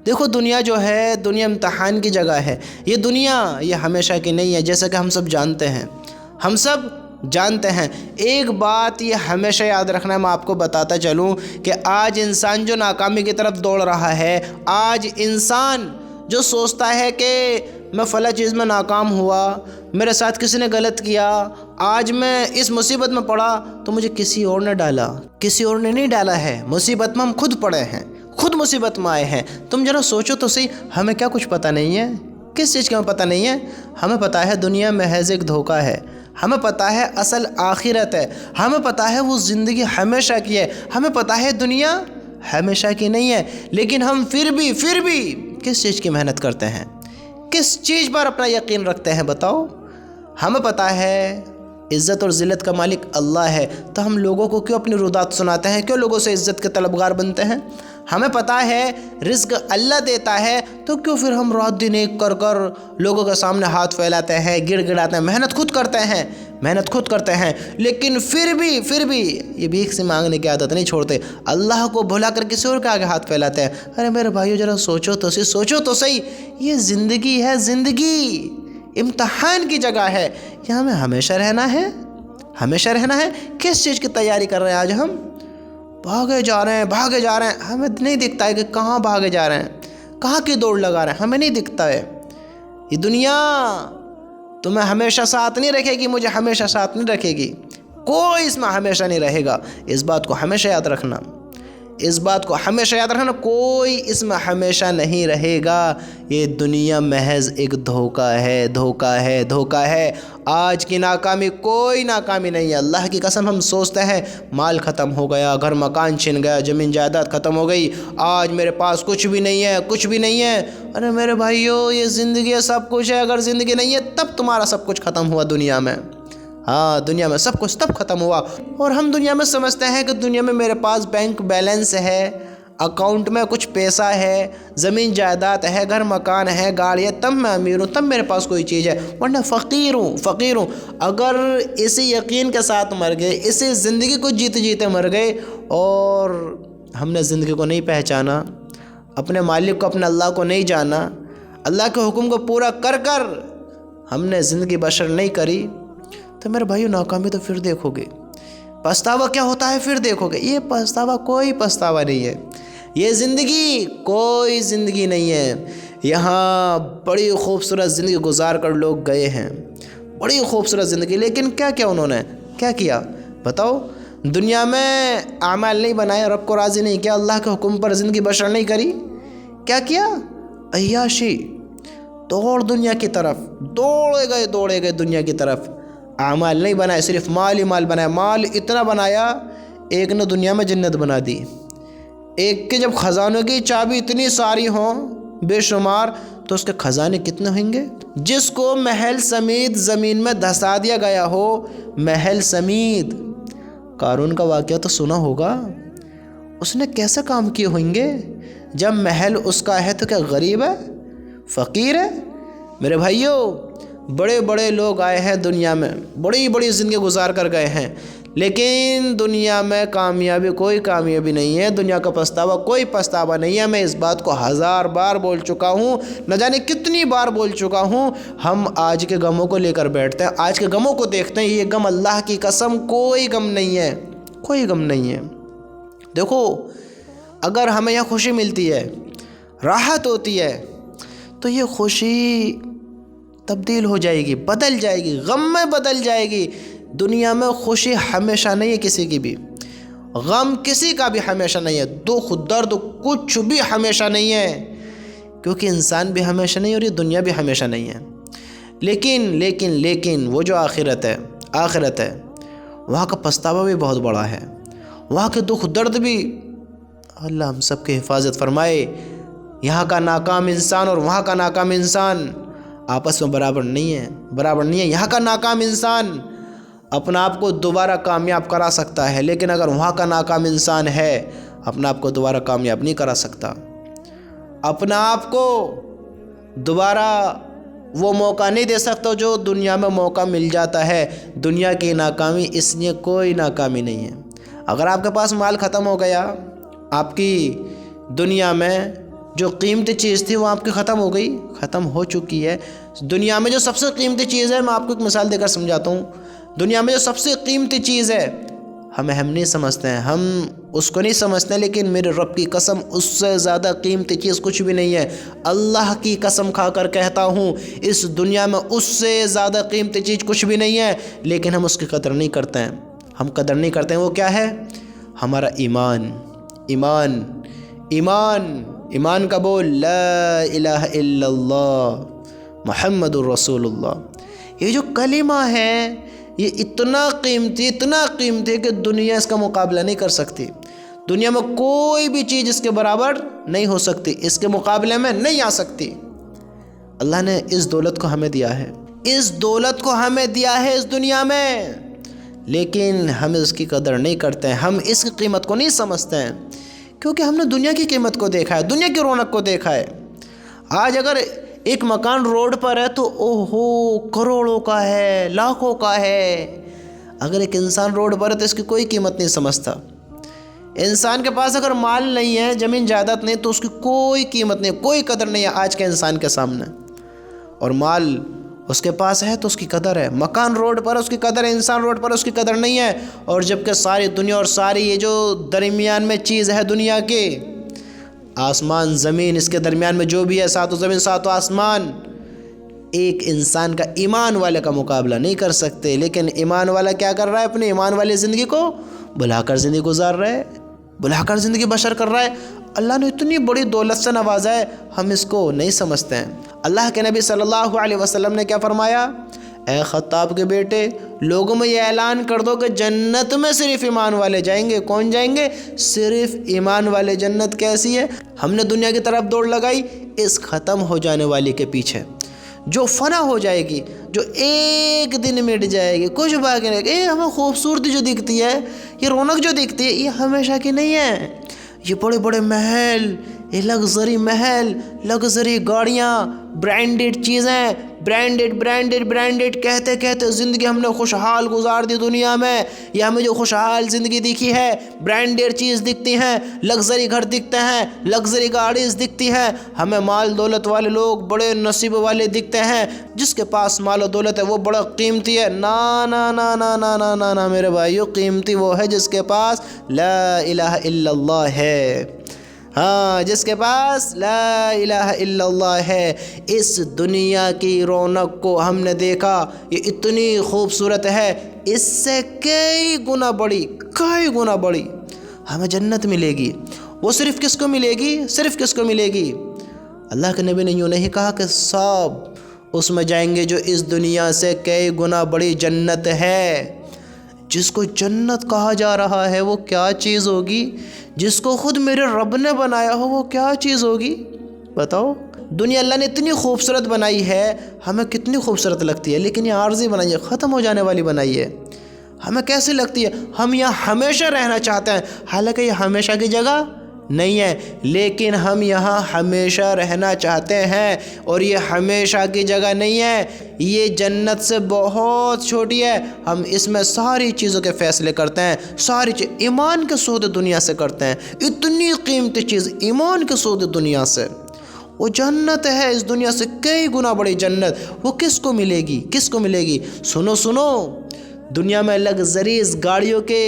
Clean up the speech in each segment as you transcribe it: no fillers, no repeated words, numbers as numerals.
دیکھو دنیا جو ہے، دنیا امتحان کی جگہ ہے۔ یہ دنیا یہ ہمیشہ کی نہیں ہے، جیسا کہ ہم سب جانتے ہیں، ہم سب جانتے ہیں۔ ایک بات یہ ہمیشہ یاد رکھنا ہے، میں آپ کو بتاتا چلوں کہ آج انسان جو ناکامی کی طرف دوڑ رہا ہے، آج انسان جو سوچتا ہے کہ میں فلاں چیز میں ناکام ہوا، میرے ساتھ کسی نے غلط کیا، آج میں اس مصیبت میں پڑا تو مجھے کسی اور نے ڈالا، کسی اور نے نہیں ڈالا ہے، مصیبت میں ہم خود پڑے ہیں، خود مصیبت میں آئے ہیں۔ تم ذرا سوچو تو صحیح، ہمیں کیا کچھ پتہ نہیں ہے؟ کس چیز کا ہمیں پتہ نہیں ہے؟ ہمیں پتہ ہے دنیا محض ایک دھوکہ ہے، ہمیں پتہ ہے اصل آخرت ہے، ہمیں پتہ ہے وہ زندگی ہمیشہ کی ہے، ہمیں پتہ ہے دنیا ہمیشہ کی نہیں ہے، لیکن ہم پھر بھی کس چیز کی محنت کرتے ہیں؟ کس چیز پر اپنا یقین رکھتے ہیں بتاؤ؟ ہمیں پتہ ہے عزت اور ذلت کا مالک اللہ ہے، تو ہم لوگوں کو کیوں اپنی رودات سناتے ہیں؟ کیوں لوگوں سے عزت کے طلبگار بنتے ہیں؟ ہمیں پتہ ہے رزق اللہ دیتا ہے، تو کیوں پھر ہم رات دن ایک کر لوگوں کے سامنے ہاتھ پھیلاتے ہیں، گڑ گڑاتے ہیں، محنت خود کرتے ہیں، لیکن پھر بھی یہ بھیک سے مانگنے کی عادت نہیں چھوڑتے، اللہ کو بھلا کر کسی اور کے آگے ہاتھ پھیلاتے ہیں۔ ارے میرے بھائیو ذرا سوچو تو صحیح، یہ زندگی ہے، زندگی امتحان کی جگہ ہے، یہاں ہمیں ہمیشہ رہنا ہے۔ کس چیز کی تیاری کر رہے ہیں آج ہم؟ بھاگے جا رہے ہیں، ہمیں نہیں دکھتا ہے کہ کہاں بھاگے جا رہے ہیں، کہاں کی دوڑ لگا رہے ہیں، ہمیں نہیں دکھتا ہے۔ یہ دنیا تمہیں ہمیشہ ساتھ نہیں رکھے گی، مجھے ہمیشہ ساتھ نہیں رکھے گی، کوئی اس میں ہمیشہ نہیں رہے گا، اس بات کو ہمیشہ یاد رکھنا، کوئی اس میں ہمیشہ نہیں رہے گا۔ یہ دنیا محض ایک دھوکہ ہے۔ آج کی ناکامی کوئی ناکامی نہیں ہے، اللہ کی قسم ہم سوچتے ہیں مال ختم ہو گیا، گھر مکان چھن گیا، زمین جائیداد ختم ہو گئی، آج میرے پاس کچھ بھی نہیں ہے۔ ارے میرے بھائیو یہ زندگی سب کچھ ہے، اگر زندگی نہیں ہے تب تمہارا سب کچھ ختم ہوا دنیا میں۔ ہاں دنیا میں سب کچھ تب ختم ہوا، اور ہم دنیا میں سمجھتے ہیں کہ دنیا میں میرے پاس بینک بیلنس ہے، اکاؤنٹ میں کچھ پیسہ ہے، زمین جائیداد ہے، گھر مکان ہے، گاڑی ہے، تب میں امیر ہوں، تب میرے پاس کوئی چیز ہے، ورنہ فقیر ہوں۔ اگر اسی یقین کے ساتھ مر گئے، اسی زندگی کو جیتے مر گئے، اور ہم نے زندگی کو نہیں پہچانا، اپنے مالک کو، اپنے اللہ کو نہیں جانا، اللہ کے حکم کو پورا کر ہم نے زندگی بسر نہیں کری، تو میرے بھائیو ناکامی تو پھر دیکھو گے، پچھتاوا کیا ہوتا ہے پھر دیکھو گے۔ یہ پچھتاوا کوئی پچھتاوا نہیں ہے، یہ زندگی کوئی زندگی نہیں ہے۔ یہاں بڑی خوبصورت زندگی گزار کر لوگ گئے ہیں، بڑی خوبصورت زندگی، لیکن کیا انہوں نے کیا کیا بتاؤ؟ دنیا میں اعمال نہیں بنائے، رب کو راضی نہیں کیا، اللہ کے حکم پر زندگی بسر نہیں کری، کیا عیاشی، دوڑ دنیا کی طرف، دوڑے گئے دنیا کی طرف، اعمال نہیں بنائے، صرف مال ہی مال بنایا، مال اتنا بنایا ایک نے دنیا میں جنت بنا دی، ایک کے جب خزانوں کی چابی اتنی ساری ہوں بے شمار، تو اس کے خزانے کتنے ہوں گے؟ جس کو محل سمیت زمین میں دھسا دیا گیا ہو، محل سمیت، قارون کا واقعہ تو سنا ہوگا، اس نے کیسے کام کیے ہوئیں گے؟ جب محل اس کا ہے تو کیا غریب ہے، فقیر ہے؟ میرے بھائیوں بڑے لوگ آئے ہیں دنیا میں، بڑی زندگی گزار کر گئے ہیں، لیکن دنیا میں کوئی کامیابی نہیں ہے، دنیا کا پچھتاوا کوئی پچھتاوا نہیں ہے۔ میں اس بات کو 1000 بار بول چکا ہوں، نہ جانے کتنی بار بول چکا ہوں۔ ہم آج کے غموں کو لے کر بیٹھتے ہیں، آج کے غموں کو دیکھتے ہیں، یہ غم اللہ کی قسم کوئی غم نہیں ہے۔ دیکھو اگر ہمیں یہاں خوشی ملتی ہے، راحت ہوتی ہے، تو یہ خوشی تبدیل ہو جائے گی، بدل جائے گی، غم میں بدل جائے گی۔ دنیا میں خوشی ہمیشہ نہیں ہے کسی کی بھی، غم کسی کا بھی ہمیشہ نہیں ہے، دکھ درد کچھ بھی ہمیشہ نہیں ہے، کیونکہ انسان بھی ہمیشہ نہیں اور یہ دنیا بھی ہمیشہ نہیں ہے۔ لیکن وہ جو آخرت ہے وہاں کا پچھتاوا بھی بہت بڑا ہے، وہاں کے دکھ درد بھی، اللہ ہم سب کی حفاظت فرمائے۔ یہاں کا ناکام انسان اور وہاں کا ناکام انسان آپس میں برابر نہیں ہے۔ یہاں کا ناکام انسان اپنا آپ کو دوبارہ کامیاب کرا سکتا ہے، لیکن اگر وہاں کا ناکام انسان ہے اپنا آپ کو دوبارہ کامیاب نہیں کرا سکتا، اپنا آپ کو دوبارہ وہ موقع نہیں دے سکتا جو دنیا میں موقع مل جاتا ہے۔ دنیا کی ناکامی اس لیے کوئی ناکامی نہیں ہے۔ اگر آپ کے پاس مال ختم ہو گیا، آپ کی دنیا میں جو قیمتی چیز تھی وہ آپ کی ختم ہو گئی، ختم ہو چکی ہے۔ دنیا میں جو سب سے قیمتی چیز ہے، میں آپ کو ایک مثال دے کر سمجھاتا ہوں۔ دنیا میں جو سب سے قیمتی چیز ہے، ہم نہیں سمجھتے ہیں، ہم اس کو نہیں سمجھتے ہیں، لیکن میرے رب کی قسم اس سے زیادہ قیمتی چیز کچھ بھی نہیں ہے۔ اللہ کی قسم کھا کر کہتا ہوں، اس دنیا میں اس سے زیادہ قیمتی چیز کچھ بھی نہیں ہے، لیکن ہم اس کی قدر نہیں کرتے ہیں۔ ہم قدر نہیں کرتے ہیں۔ وہ کیا ہے؟ ہمارا ایمان۔ ایمان ایمان ایمان کا بول، لا الہ الا اللہ محمد الرسول اللہ۔ یہ جو کلمہ ہے یہ اتنا قیمتی ہے کہ دنیا اس کا مقابلہ نہیں کر سکتی۔ دنیا میں کوئی بھی چیز اس کے برابر نہیں ہو سکتی، اس کے مقابلے میں نہیں آ سکتی۔ اللہ نے اس دولت کو ہمیں دیا ہے، اس دولت کو ہمیں دیا ہے اس دنیا میں، لیکن ہم اس کی قدر نہیں کرتے ہیں، ہم اس کی قیمت کو نہیں سمجھتے ہیں، کیونکہ ہم نے دنیا کی قیمت کو دیکھا ہے، دنیا کی رونق کو دیکھا ہے۔ آج اگر ایک مکان روڈ پر ہے تو اوہو کروڑوں کا ہے، لاکھوں کا ہے۔ اگر ایک انسان روڈ پر ہے تو اس کی کوئی قیمت نہیں سمجھتا۔ انسان کے پاس اگر مال نہیں ہے، زمین جائیداد نہیں، تو اس کی کوئی قیمت نہیں، کوئی قدر نہیں ہے آج کے انسان کے سامنے۔ اور مال اس کے پاس ہے تو اس کی قدر ہے، مکان روڈ پر اس کی قدر ہے، انسان روڈ پر اس کی قدر نہیں ہے۔ اور جبکہ ساری دنیا اور ساری یہ جو درمیان میں چیز ہے دنیا کے، آسمان زمین، اس کے درمیان میں جو بھی ہے، ساتوں زمین ساتوں آسمان، ایک انسان کا ایمان والے کا مقابلہ نہیں کر سکتے۔ لیکن ایمان والا کیا کر رہا ہے؟ اپنے ایمان والی زندگی کو بلا کر زندگی گزار رہا ہے، بلا کر زندگی بشر کر رہا ہے۔ اللہ نے اتنی بڑی دولت سے نوازا ہے، ہم اس کو نہیں سمجھتے ہیں۔ اللہ کے نبی صلی اللہ علیہ وسلم نے کیا فرمایا؟ اے خطاب کے بیٹے، لوگوں میں یہ اعلان کر دو کہ جنت میں صرف ایمان والے جائیں گے۔ کون جائیں گے؟ صرف ایمان والے۔ جنت کیسی ہے؟ ہم نے دنیا کی طرف دوڑ لگائی اس ختم ہو جانے والی کے پیچھے، جو فنا ہو جائے گی، جو ایک دن مٹ جائے گی، کچھ باقی نہیں۔ یہ ہمیں خوبصورتی جو دکھتی ہے، یہ رونق جو دکھتی ہے، یہ ہمیشہ کی نہیں ہے۔ یہ بڑے بڑے محل، یہ لگژری محل، لگژری گاڑیاں، برانڈڈ چیزیں، برانڈڈ کہتے کہتے زندگی ہم نے خوشحال گزار دی دنیا میں۔ یہ ہمیں جو خوشحال زندگی دکھی ہے، برانڈڈ چیز دکھتی ہیں، لگژری گھر دکھتے ہیں، لگژری گاڑیز دکھتی ہیں، ہمیں مال دولت والے لوگ بڑے نصیب والے دکھتے ہیں، جس کے پاس مال و دولت ہے وہ بڑا قیمتی ہے۔ نا نا نا نا نا نا نا نا میرے بھائیو، قیمتی وہ ہے جس کے پاس لا الہ الا اللہ ہے۔ ہاں، جس کے پاس لا الہ الا اللہ ہے۔ اس دنیا کی رونق کو ہم نے دیکھا، یہ اتنی خوبصورت ہے، اس سے کئی گنا بڑی ہمیں جنت ملے گی۔ وہ صرف کس کو ملے گی؟ صرف کس کو ملے گی؟ اللہ کے نبی نے یوں نہیں کہا کہ سب اس میں جائیں گے جو اس دنیا سے کئی گنا بڑی جنت ہے۔ جس کو جنت کہا جا رہا ہے وہ کیا چیز ہوگی؟ جس کو خود میرے رب نے بنایا ہو وہ کیا چیز ہوگی؟ بتاؤ۔ دنیا اللہ نے اتنی خوبصورت بنائی ہے، ہمیں کتنی خوبصورت لگتی ہے، لیکن یہ عارضی بنائی ہے، ختم ہو جانے والی بنائی ہے۔ ہمیں کیسے لگتی ہے؟ ہم یہاں ہمیشہ رہنا چاہتے ہیں، حالانکہ یہ ہمیشہ کی جگہ نہیں ہے، لیکن ہم یہاں ہمیشہ رہنا چاہتے ہیں، اور یہ ہمیشہ کی جگہ نہیں ہے، یہ جنت سے بہت چھوٹی ہے۔ ہم اس میں ساری چیزوں کے فیصلے کرتے ہیں، ساری چیز ایمان کے سودے دنیا سے کرتے ہیں۔ اتنی قیمتی چیز ایمان کے سودے دنیا سے، وہ جنت ہے اس دنیا سے کئی گنا بڑی جنت، وہ کس کو ملے گی؟ کس کو ملے گی؟ سنو، دنیا میں لگژریز گاڑیوں کے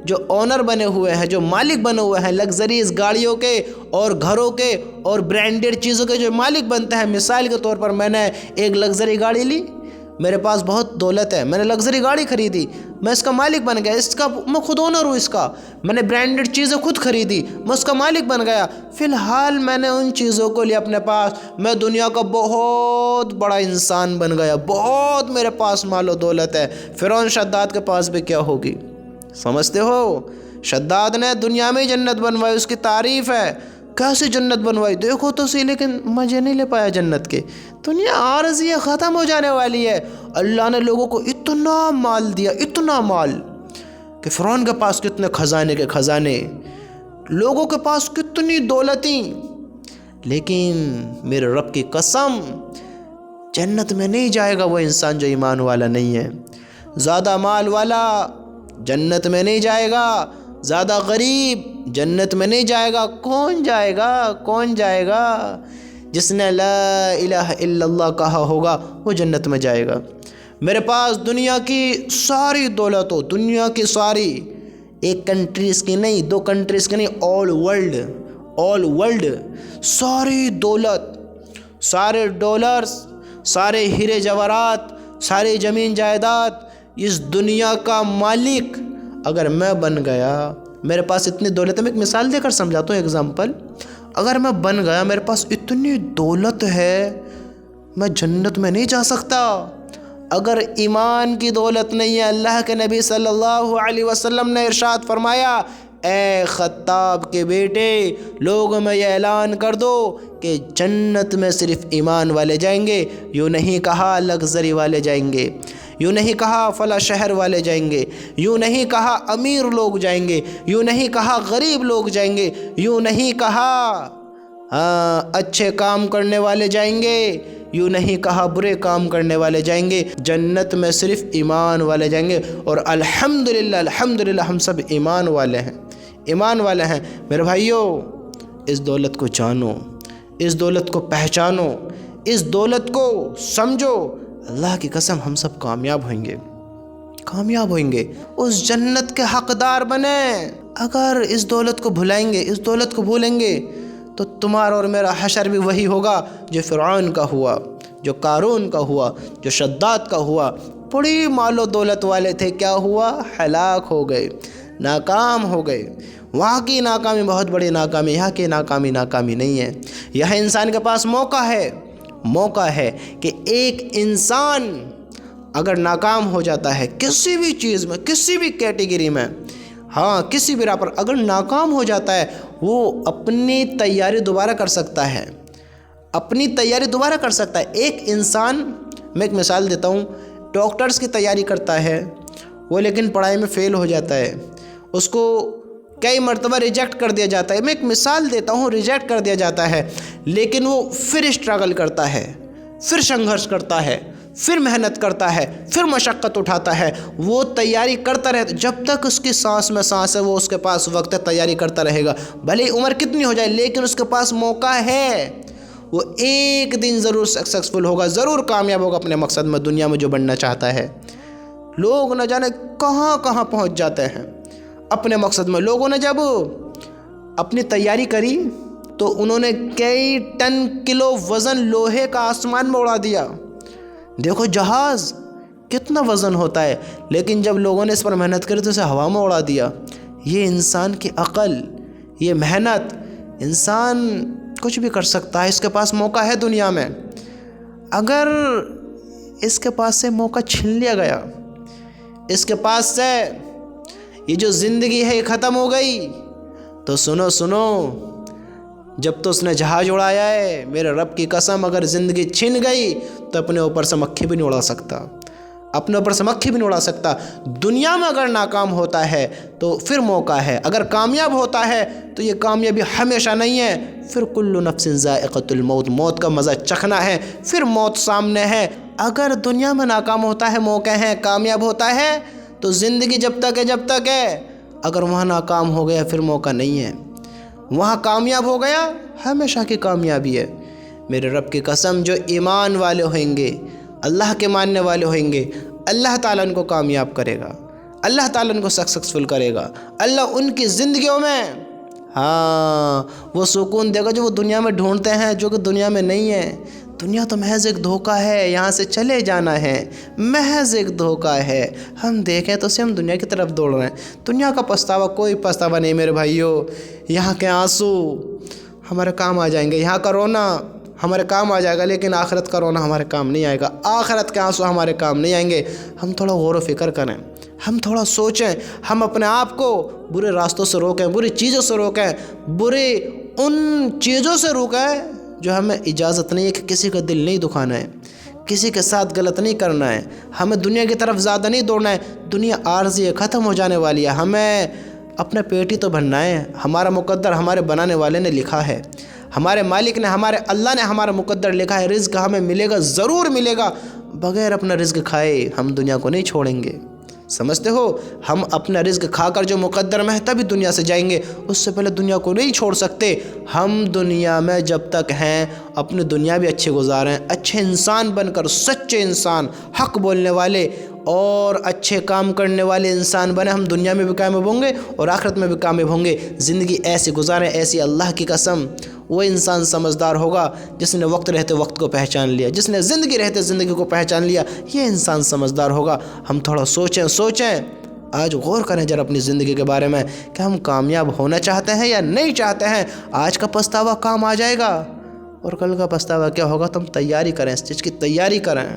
جو آنر بنے ہوئے ہیں، جو مالک بنے ہوئے ہیں، لگژریز گاڑیوں کے اور گھروں کے اور برانڈڈ چیزوں کے جو مالک بنتے ہیں، مثال کے طور پر میں نے ایک لگژری گاڑی لی، میرے پاس بہت دولت ہے، میں نے لگژری گاڑی خریدی، میں اس کا مالک بن گیا، میں خود آنر ہوں اس کا، میں نے برانڈڈ چیزیں خود خریدی، میں اس کا مالک بن گیا۔ فی الحال میں نے ان چیزوں کو لیا اپنے پاس، میں دنیا کا بہت بڑا انسان بن گیا، بہت میرے پاس مال و دولت ہے۔ فرعون شداد کے پاس بھی کیا ہوگی؟ سمجھتے ہو؟ شداد نے دنیا میں جنت بنوائی، اس کی تعریف ہے، کیسی جنت بنوائی دیکھو تو صحیح، لیکن مزے نہیں لے پایا جنت کے۔ دنیا عارضی ہے، ختم ہو جانے والی ہے۔ اللہ نے لوگوں کو اتنا مال دیا، اتنا مال کہ فرعون کے پاس کتنے خزانے کے خزانے، لوگوں کے پاس کتنی دولتیں، لیکن میرے رب کی قسم جنت میں نہیں جائے گا وہ انسان جو ایمان والا نہیں ہے۔ زیادہ مال والا جنت میں نہیں جائے گا، زیادہ غریب جنت میں نہیں جائے گا۔ کون جائے گا؟ کون جائے گا؟ جس نے لا الہ الا اللہ کہا ہوگا وہ جنت میں جائے گا۔ میرے پاس دنیا کی ساری دولت ہو، دنیا کی ساری، ایک کنٹریز کی نہیں، 2 کنٹریز کی نہیں، آل ورلڈ ساری دولت، سارے ڈالرز، سارے ہیرے جواہرات، ساری زمین جائیداد، اس دنیا کا مالک اگر میں بن گیا، میرے پاس اتنی دولت ہے، میں ایک مثال دے کر سمجھاتا ہوں، ایگزامپل، اگر میں بن گیا، میرے پاس اتنی دولت ہے، میں جنت میں نہیں جا سکتا۔ اگر ایمان کی دولت نہیں ہے، اللہ کے نبی صلی اللہ علیہ وسلم نے ارشاد فرمایا، اے خطاب کے بیٹے، لوگوں میں یہ اعلان کر دو کہ جنت میں صرف ایمان والے جائیں گے۔ یوں نہیں کہا لگژری والے جائیں گے، یوں نہیں کہا فلاں شہر والے جائیں گے، یوں نہیں کہا امیر لوگ جائیں گے، یوں نہیں کہا غریب لوگ جائیں گے، یوں نہیں کہا اچھے کام کرنے والے جائیں گے، یوں نہیں کہا برے کام کرنے والے جائیں گے۔ جنت میں صرف ایمان والے جائیں گے، اور الحمدللہ ہم سب ایمان والے ہیں، ایمان والے ہیں۔ میرے بھائیوں، اس دولت کو جانو، اس دولت کو پہچانو، اس دولت کو سمجھو۔ اللہ کی قسم ہم سب کامیاب ہوئیں گے، کامیاب ہوئیں گے، اس جنت کے حقدار بنیں۔ اگر اس دولت کو بھلائیں گے، اس دولت کو بھولیں گے، تو تمہارا اور میرا حشر بھی وہی ہوگا جو فرعون کا ہوا، جو قارون کا ہوا، جو شداد کا ہوا۔ بڑی مال و دولت والے تھے، کیا ہوا؟ ہلاک ہو گئے، ناکام ہو گئے۔ وہاں کی ناکامی بہت بڑی ناکامی، یہاں کی ناکامی نہیں ہے۔ یہاں انسان کے پاس موقع ہے کہ ایک انسان اگر ناکام ہو جاتا ہے کسی بھی چیز میں، کسی بھی کیٹیگری میں، کسی بھی راہ پر اگر ناکام ہو جاتا ہے، وہ اپنی تیاری دوبارہ کر سکتا ہے، اپنی تیاری دوبارہ کر سکتا ہے۔ ایک انسان، میں ایک مثال دیتا ہوں، ڈاکٹرز کی تیاری کرتا ہے وہ، لیکن پڑھائی میں فیل ہو جاتا ہے، اس کو کئی مرتبہ ریجیکٹ کر دیا جاتا ہے، میں ایک مثال دیتا ہوں، ریجیکٹ کر دیا جاتا ہے، لیکن وہ پھر اسٹرگل کرتا ہے، پھر سنگھرش کرتا ہے، پھر محنت کرتا ہے، پھر مشقت اٹھاتا ہے، وہ تیاری کرتا رہتا ہے، جب تک اس کی سانس میں سانس ہے، وہ اس کے پاس وقت ہے، تیاری کرتا رہے گا، بھلے عمر کتنی ہو جائے، لیکن اس کے پاس موقع ہے، وہ ایک دن ضرور سکسیسفل ہوگا، ضرور کامیاب ہوگا اپنے مقصد میں، دنیا میں جو بننا چاہتا ہے۔ لوگ نہ جانے کہاں کہاں پہنچ جاتے ہیں اپنے مقصد میں۔ لوگوں نے جب اپنی تیاری کری تو انہوں نے کئی ٹن کلو وزن لوہے کا آسمان میں اڑا دیا۔ دیکھو جہاز کتنا وزن ہوتا ہے، لیکن جب لوگوں نے اس پر محنت کری تو اسے ہوا میں اڑا دیا۔ یہ انسان کی عقل، یہ محنت، انسان کچھ بھی کر سکتا ہے، اس کے پاس موقع ہے دنیا میں۔ اگر اس کے پاس سے موقع چھین لیا گیا، اس کے پاس سے یہ جو زندگی ہے یہ ختم ہو گئی، تو سنو، جب تو اس نے جہاز اڑایا ہے، میرے رب کی قسم، اگر زندگی چھن گئی تو اپنے اوپر سے مکھی بھی نہیں اڑا سکتا، اپنے اوپر سے مکھی بھی نہیں اڑا سکتا۔ دنیا میں اگر ناکام ہوتا ہے تو پھر موقع ہے، اگر کامیاب ہوتا ہے تو یہ کامیابی ہمیشہ نہیں ہے، پھر کل نفس ذائقۃ الموت، موت کا مزہ چکھنا ہے، پھر موت سامنے ہے۔ اگر دنیا میں ناکام ہوتا ہے موقع ہے، کامیاب ہوتا ہے تو زندگی جب تک ہے، اگر وہاں ناکام ہو گیا پھر موقع نہیں ہے، وہاں کامیاب ہو گیا ہمیشہ کی کامیابی ہے۔ میرے رب کی قسم، جو ایمان والے ہوئیں گے، اللہ کے ماننے والے ہوئیں گے، اللہ تعالیٰ ان کو کامیاب کرے گا، اللہ تعالیٰ ان کو سکسیسفل کرے گا، اللہ ان کی زندگیوں میں وہ سکون دے گا جو وہ دنیا میں ڈھونڈتے ہیں، جو کہ دنیا میں نہیں ہے۔ دنیا تو محض ایک دھوکہ ہے، یہاں سے چلے جانا ہے، محض ایک دھوکہ ہے۔ ہم دیکھیں تو ہم دنیا کی طرف دوڑ رہے ہیں، دنیا کا پچھتاوا کوئی پچھتاوا نہیں میرے بھائیوں۔ یہاں کے آنسو ہمارے کام آ جائیں گے، یہاں کا رونا ہمارے کام آ جائے گا، لیکن آخرت کا رونا ہمارے کام نہیں آئے گا، آخرت کے آنسو ہمارے کام نہیں آئیں گے۔ ہم تھوڑا غور و فکر کریں، ہم تھوڑا سوچیں، ہم اپنے آپ کو برے راستوں سے روکیں، بری چیزوں سے روکیں، برے ان چیزوں سے روکیں جو ہمیں اجازت نہیں ہے کہ کسی کا دل نہیں دکھانا ہے، کسی کے ساتھ غلط نہیں کرنا ہے، ہمیں دنیا کی طرف زیادہ نہیں دوڑنا ہے۔ دنیا عارضی ہے، ختم ہو جانے والی ہے، ہمیں اپنا پیٹ ہی تو بھرنا ہے۔ ہمارا مقدر ہمارے بنانے والے نے لکھا ہے، ہمارے مالک نے، ہمارے اللہ نے ہمارا مقدر لکھا ہے، رزق ہمیں ملے گا، ضرور ملے گا۔ بغیر اپنا رزق کھائے ہم دنیا کو نہیں چھوڑیں گے۔ سمجھتے ہو؟ ہم اپنا رزق کھا کر جو مقدر میں ہے تبھی دنیا سے جائیں گے، اس سے پہلے دنیا کو نہیں چھوڑ سکتے۔ ہم دنیا میں جب تک ہیں اپنی دنیا بھی اچھے گزاریں، اچھے انسان بن کر، سچے انسان، حق بولنے والے اور اچھے کام کرنے والے انسان بنے، ہم دنیا میں بھی کامیاب ہوں گے اور آخرت میں بھی کامیاب ہوں گے۔ زندگی ایسی گزاریں، ایسی اللہ کی قسم وہ انسان سمجھدار ہوگا جس نے وقت رہتے وقت کو پہچان لیا، جس نے زندگی رہتے زندگی کو پہچان لیا، یہ انسان سمجھدار ہوگا۔ ہم تھوڑا سوچیں، آج غور کریں ذرا اپنی زندگی کے بارے میں کہ ہم کامیاب ہونا چاہتے ہیں یا نہیں چاہتے ہیں۔ آج کا پچھتاوا کام آ جائے گا اور کل کا پچھتاوا کیا ہوگا، تم تیاری کریں، اس چیز کی تیاری کریں۔